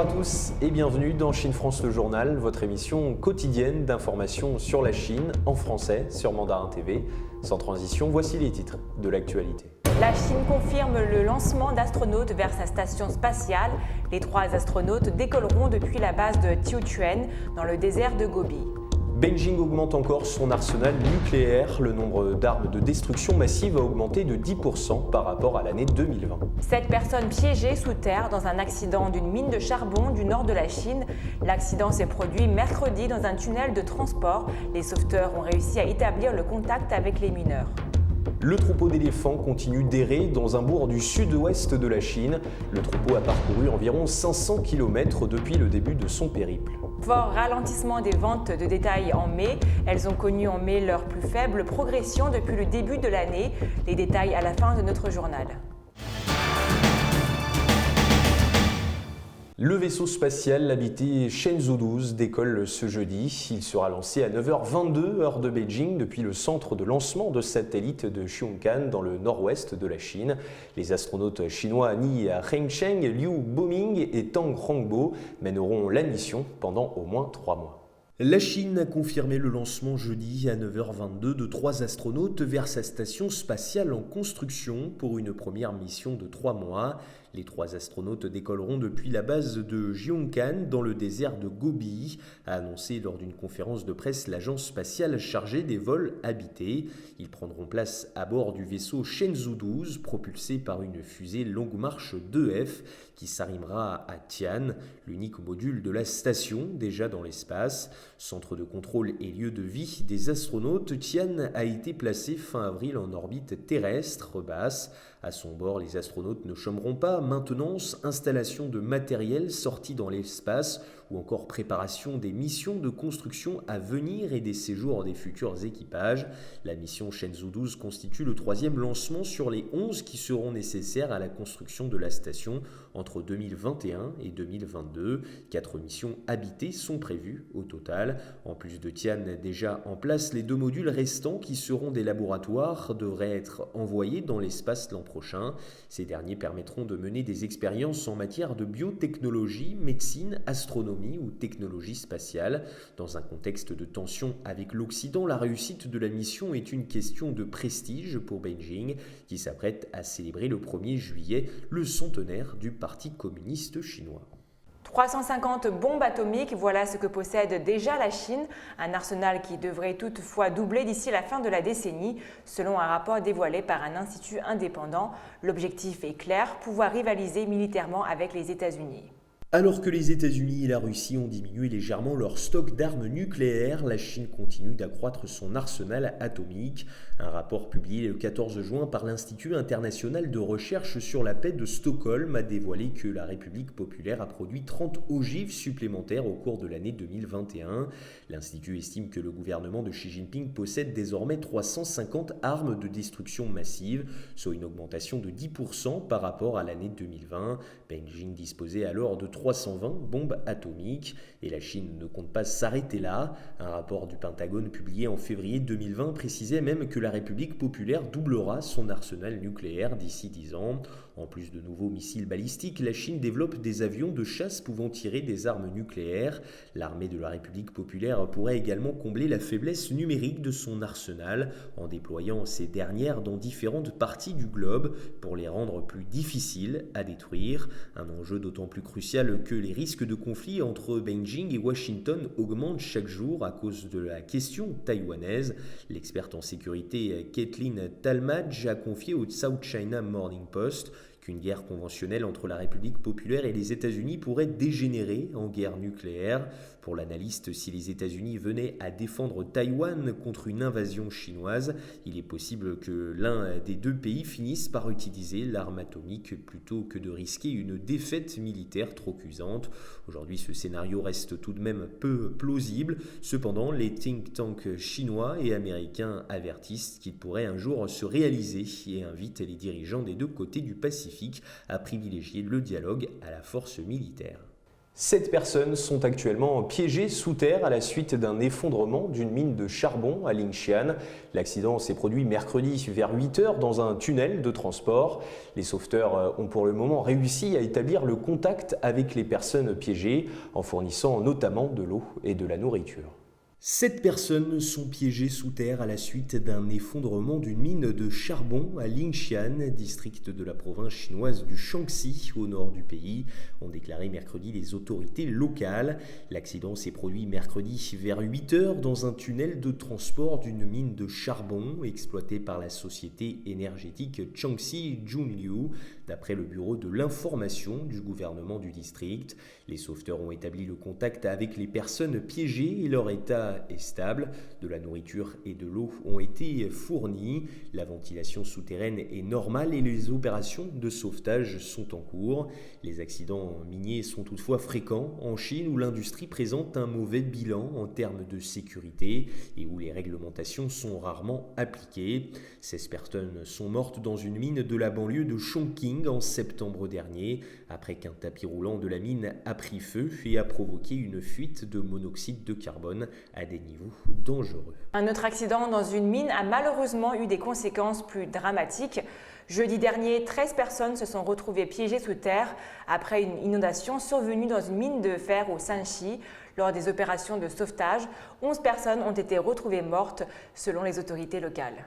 à tous et bienvenue dans Chine France le journal, votre émission quotidienne d'information sur la Chine en français sur Mandarin TV. Sans transition, voici les titres de l'actualité. La Chine confirme le lancement d'astronautes vers sa station spatiale. Les 3 astronautes décolleront depuis la base de Tiaochuan dans le désert de Gobi. Beijing augmente encore son arsenal nucléaire. Le nombre d'armes de destruction massive a augmenté de 10% par rapport à l'année 2020. 7 personnes piégées sous terre dans un accident d'une mine de charbon du nord de la Chine. L'accident s'est produit mercredi dans un tunnel de transport. Les sauveteurs ont réussi à établir le contact avec les mineurs. Le troupeau d'éléphants continue d'errer dans un bourg du sud-ouest de la Chine. Le troupeau a parcouru environ 500 km depuis le début de son périple. Fort ralentissement des ventes de détail en mai. Elles ont connu en mai leur plus faible progression depuis le début de l'année. Les détails à la fin de notre journal. Le vaisseau spatial habité Shenzhou 12 décolle ce jeudi. Il sera lancé à 9h22 heure de Beijing depuis le centre de lancement de satellites de Xiong'an dans le nord-ouest de la Chine. Les astronautes chinois Ni Hengcheng, Liu Boming et Tang Hongbo mèneront la mission pendant au moins 3 mois. La Chine a confirmé le lancement jeudi à 9h22 de 3 astronautes vers sa station spatiale en construction pour une première mission de 3 mois. Les 3 astronautes décolleront depuis la base de Xiong'an dans le désert de Gobi, a annoncé lors d'une conférence de presse l'agence spatiale chargée des vols habités. Ils prendront place à bord du vaisseau Shenzhou 12, propulsé par une fusée Longue Marche 2F qui s'arrimera à Tian, l'unique module de la station déjà dans l'espace. Centre de contrôle et lieu de vie des astronautes, Tian a été placé fin avril en orbite terrestre basse. À son bord, les astronautes ne chômeront pas maintenance, installation de matériel sorti dans l'espace ou encore préparation des missions de construction à venir et des séjours des futurs équipages. La mission Shenzhou 12 constitue le 3e lancement sur les 11 qui seront nécessaires à la construction de la station entre 2021 et 2022. 4 missions habitées sont prévues au total. En plus de Tian déjà en place, les 2 modules restants qui seront des laboratoires devraient être envoyés dans l'espace l'an prochain. Ces derniers permettront de mener des expériences en matière de biotechnologie, médecine, astronomie ou technologie spatiale. Dans un contexte de tension avec l'Occident, la réussite de la mission est une question de prestige pour Beijing, qui s'apprête à célébrer le 1er juillet le centenaire du Parti communiste chinois. 350 bombes atomiques, voilà ce que possède déjà la Chine, un arsenal qui devrait toutefois doubler d'ici la fin de la décennie, selon un rapport dévoilé par un institut indépendant. L'objectif est clair, pouvoir rivaliser militairement avec les États-Unis. Alors que les États-Unis et la Russie ont diminué légèrement leur stock d'armes nucléaires, la Chine continue d'accroître son arsenal atomique. Un rapport publié le 14 juin par l'Institut international de recherche sur la paix de Stockholm a dévoilé que la République populaire a produit 30 ogives supplémentaires au cours de l'année 2021. L'Institut estime que le gouvernement de Xi Jinping possède désormais 350 armes de destruction massive, soit une augmentation de 10% par rapport à l'année 2020. Beijing disposait alors de 320 bombes atomiques et la Chine ne compte pas s'arrêter là. Un rapport du Pentagone publié en février 2020 précisait même que la République populaire doublera son arsenal nucléaire d'ici 10 ans. En plus de nouveaux missiles balistiques, la Chine développe des avions de chasse pouvant tirer des armes nucléaires. L'armée de la République populaire pourrait également combler la faiblesse numérique de son arsenal en déployant ces dernières dans différentes parties du globe pour les rendre plus difficiles à détruire. Un enjeu d'autant plus crucial que les risques de conflit entre Beijing et Washington augmentent chaque jour à cause de la question taïwanaise. L'experte en sécurité Caitlin Talmadge a confié au South China Morning Post qu'une guerre conventionnelle entre la République populaire et les États-Unis pourrait dégénérer en guerre nucléaire. Pour l'analyste, si les États-Unis venaient à défendre Taïwan contre une invasion chinoise, il est possible que l'un des 2 pays finisse par utiliser l'arme atomique plutôt que de risquer une défaite militaire trop cuisante. Aujourd'hui, ce scénario reste tout de même peu plausible. Cependant, les think tanks chinois et américains avertissent qu'il pourrait un jour se réaliser et invitent les dirigeants des 2 côtés du Pacifique à privilégier le dialogue à la force militaire. 7 personnes sont actuellement piégées sous terre à la suite d'un effondrement d'une mine de charbon à Lingshan. L'accident s'est produit mercredi vers 8 h dans un tunnel de transport. Les sauveteurs ont pour le moment réussi à établir le contact avec les personnes piégées en fournissant notamment de l'eau et de la nourriture. 7 personnes sont piégées sous terre à la suite d'un effondrement d'une mine de charbon à Lingshan, district de la province chinoise du Shaanxi, au nord du pays, ont déclaré mercredi les autorités locales. L'accident s'est produit mercredi vers 8 h dans un tunnel de transport d'une mine de charbon exploitée par la société énergétique Shaanxi Junliu, d'après le bureau de l'information du gouvernement du district. Les sauveteurs ont établi le contact avec les personnes piégées et leur état est stable. De la nourriture et de l'eau ont été fournies. La ventilation souterraine est normale et les opérations de sauvetage sont en cours. Les accidents miniers sont toutefois fréquents en Chine où l'industrie présente un mauvais bilan en termes de sécurité et où les réglementations sont rarement appliquées. 16 personnes sont mortes dans une mine de la banlieue de Chongqing en septembre dernier après qu'un tapis roulant de la mine a pris feu et a provoqué une fuite de monoxyde de carbone à des niveaux dangereux. Un autre accident dans une mine a malheureusement eu des conséquences plus dramatiques. Jeudi dernier, 13 personnes se sont retrouvées piégées sous terre après une inondation survenue dans une mine de fer au Shanxi. Lors des opérations de sauvetage, 11 personnes ont été retrouvées mortes selon les autorités locales.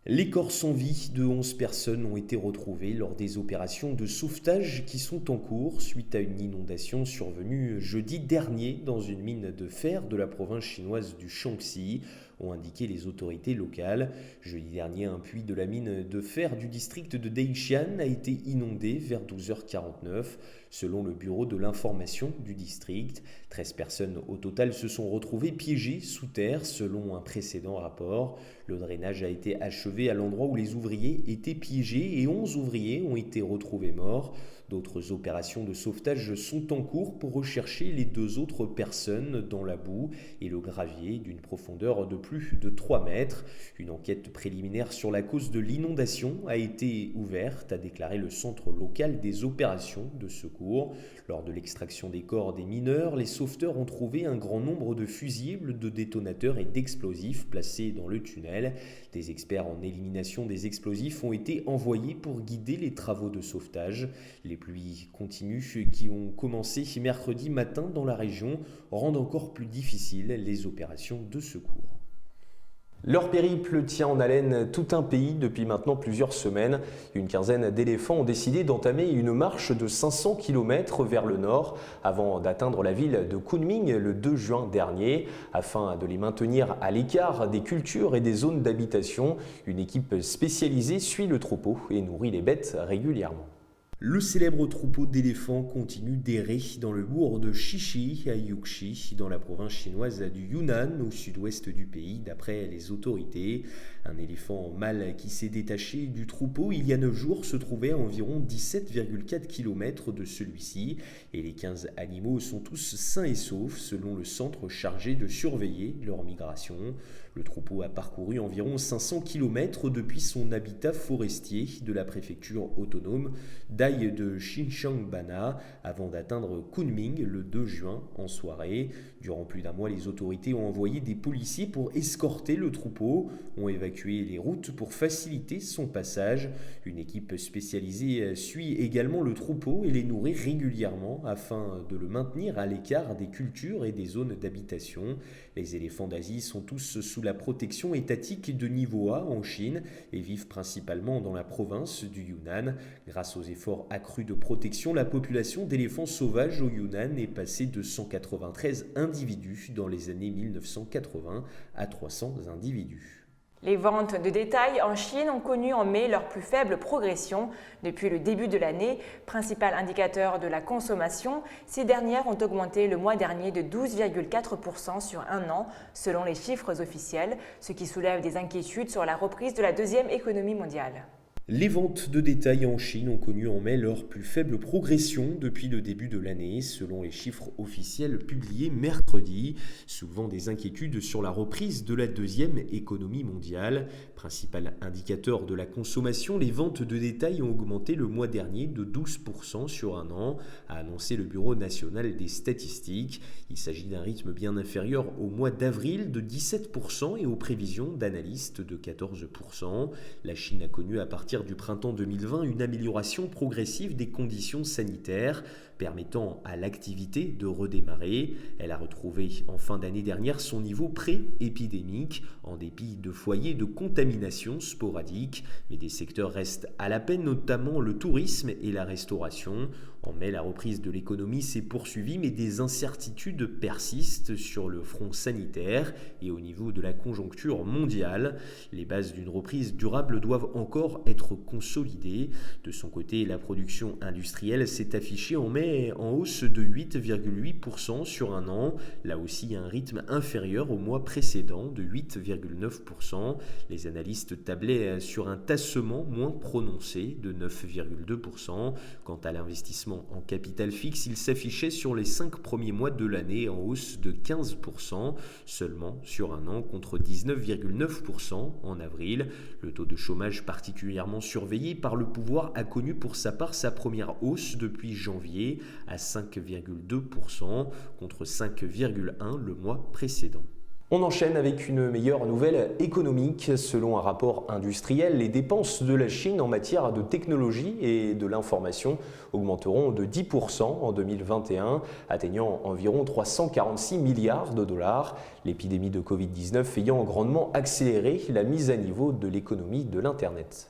Les corps sans vie de 11 personnes ont été retrouvés lors des opérations de sauvetage qui sont en cours suite à une inondation survenue jeudi dernier dans une mine de fer de la province chinoise du Shaanxi, ont indiqué les autorités locales. Jeudi dernier, un puits de la mine de fer du district de Daishan a été inondé vers 12h49. Selon le bureau de l'information du district, 13 personnes au total se sont retrouvées piégées sous terre selon un précédent rapport. Le drainage a été achevé à l'endroit où les ouvriers étaient piégés et 11 ouvriers ont été retrouvés morts. D'autres opérations de sauvetage sont en cours pour rechercher les 2 autres personnes dans la boue et le gravier d'une profondeur de plus de 3 mètres. Une enquête préliminaire sur la cause de l'inondation a été ouverte, a déclaré le centre local des opérations de secours. Lors de l'extraction des corps des mineurs, les sauveteurs ont trouvé un grand nombre de fusibles, de détonateurs et d'explosifs placés dans le tunnel. Des experts en élimination des explosifs ont été envoyés pour guider les travaux de sauvetage. Les pluies continues qui ont commencé mercredi matin dans la région rendent encore plus difficiles les opérations de secours. Leur périple tient en haleine tout un pays depuis maintenant plusieurs semaines. Une quinzaine d'éléphants ont décidé d'entamer une marche de 500 km vers le nord avant d'atteindre la ville de Kunming le 2 juin dernier. Afin de les maintenir à l'écart des cultures et des zones d'habitation, une équipe spécialisée suit le troupeau et nourrit les bêtes régulièrement. Le célèbre troupeau d'éléphants continue d'errer dans le bourg de Shishi à Yuxi, dans la province chinoise du Yunnan, au sud-ouest du pays, d'après les autorités. Un éléphant mâle qui s'est détaché du troupeau il y a 9 jours se trouvait à environ 17,4 km de celui-ci, et les 15 animaux sont tous sains et saufs, selon le centre chargé de surveiller leur migration. Le troupeau a parcouru environ 500 km depuis son habitat forestier de la préfecture autonome d'Aï de Xinjiang-Bana avant d'atteindre Kunming le 2 juin en soirée. Durant plus d'un mois, les autorités ont envoyé des policiers pour escorter le troupeau, ont évacué les routes pour faciliter son passage. Une équipe spécialisée suit également le troupeau et les nourrit régulièrement afin de le maintenir à l'écart des cultures et des zones d'habitation. Les éléphants d'Asie sont tous sous la protection étatique de niveau A en Chine et vivent principalement dans la province du Yunnan. Grâce aux efforts accrus de protection, la population d'éléphants sauvages au Yunnan est passée de 193 individus dans les années 1980 à 300 individus. Les ventes de détail en Chine ont connu en mai leur plus faible progression depuis le début de l'année, principal indicateur de la consommation. Ces dernières ont augmenté le mois dernier de 12,4% sur un an, selon les chiffres officiels, ce qui soulève des inquiétudes sur la reprise de la deuxième économie mondiale. Les ventes de détail en Chine ont connu en mai leur plus faible progression depuis le début de l'année, selon les chiffres officiels publiés mercredi, soulevant des inquiétudes sur la reprise de la deuxième économie mondiale. Principal indicateur de la consommation, les ventes de détail ont augmenté le mois dernier de 12% sur un an, a annoncé le Bureau national des statistiques. Il s'agit d'un rythme bien inférieur au mois d'avril de 17% et aux prévisions d'analystes de 14%. La Chine a connu à partir du printemps 2020 une amélioration progressive des conditions sanitaires permettant à l'activité de redémarrer. Elle a retrouvé en fin d'année dernière son niveau pré-épidémique en dépit de foyers de contamination sporadiques, mais des secteurs restent à la peine, notamment le tourisme et la restauration. En mai, la reprise de l'économie s'est poursuivie, mais des incertitudes persistent sur le front sanitaire et au niveau de la conjoncture mondiale. Les bases d'une reprise durable doivent encore être consolidées. De son côté, la production industrielle s'est affichée en mai en hausse de 8,8% sur un an, là aussi un rythme inférieur au mois précédent de 8,9%. Les analystes tablaient sur un tassement moins prononcé de 9,2%. Quant à l'investissement en capital fixe, il s'affichait sur les 5 premiers mois de l'année en hausse de 15% seulement sur un an contre 19,9% en avril. Le taux de chômage particulièrement surveillé par le pouvoir a connu pour sa part sa première hausse depuis janvier à 5,2% contre 5,1% le mois précédent. On enchaîne avec une meilleure nouvelle économique. Selon un rapport industriel, les dépenses de la Chine en matière de technologie et de l'information augmenteront de 10% en 2021, atteignant environ 346 milliards de dollars. L'épidémie de Covid-19 ayant grandement accéléré la mise à niveau de l'économie de l'Internet.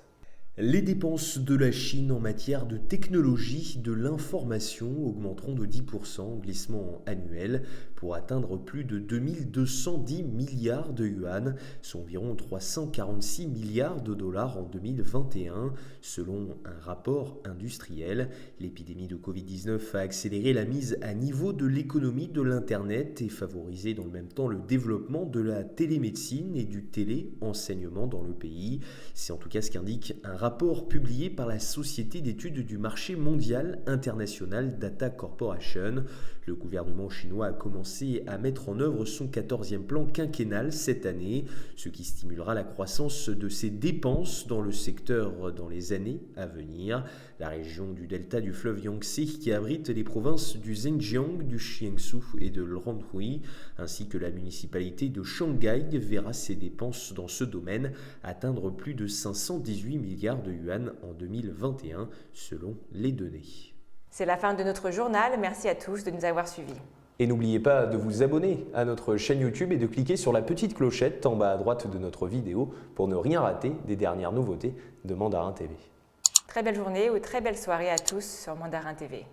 Les dépenses de la Chine en matière de technologie de l'information augmenteront de 10% en glissement annuel pour atteindre plus de 2210 milliards de yuan, soit environ 346 milliards de dollars en 2021, selon un rapport industriel. L'épidémie de Covid-19 a accéléré la mise à niveau de l'économie de l'Internet et favorisé dans le même temps le développement de la télémédecine et du téléenseignement dans le pays. C'est en tout cas ce qu'indique un rapport publié par la Société d'études du marché mondial International Data Corporation. Le gouvernement chinois a commencé à mettre en œuvre son 14e plan quinquennal cette année, ce qui stimulera la croissance de ses dépenses dans le secteur dans les années à venir. La région du delta du fleuve Yangtze, qui abrite les provinces du Zhejiang, du Jiangsu et de l'Anhui, ainsi que la municipalité de Shanghai, verra ses dépenses dans ce domaine atteindre plus de 518 milliards de yuan en 2021, selon les données. C'est la fin de notre journal. Merci à tous de nous avoir suivis. Et n'oubliez pas de vous abonner à notre chaîne YouTube et de cliquer sur la petite clochette en bas à droite de notre vidéo pour ne rien rater des dernières nouveautés de Mandarin TV. Très belle journée ou très belle soirée à tous sur Mandarin TV.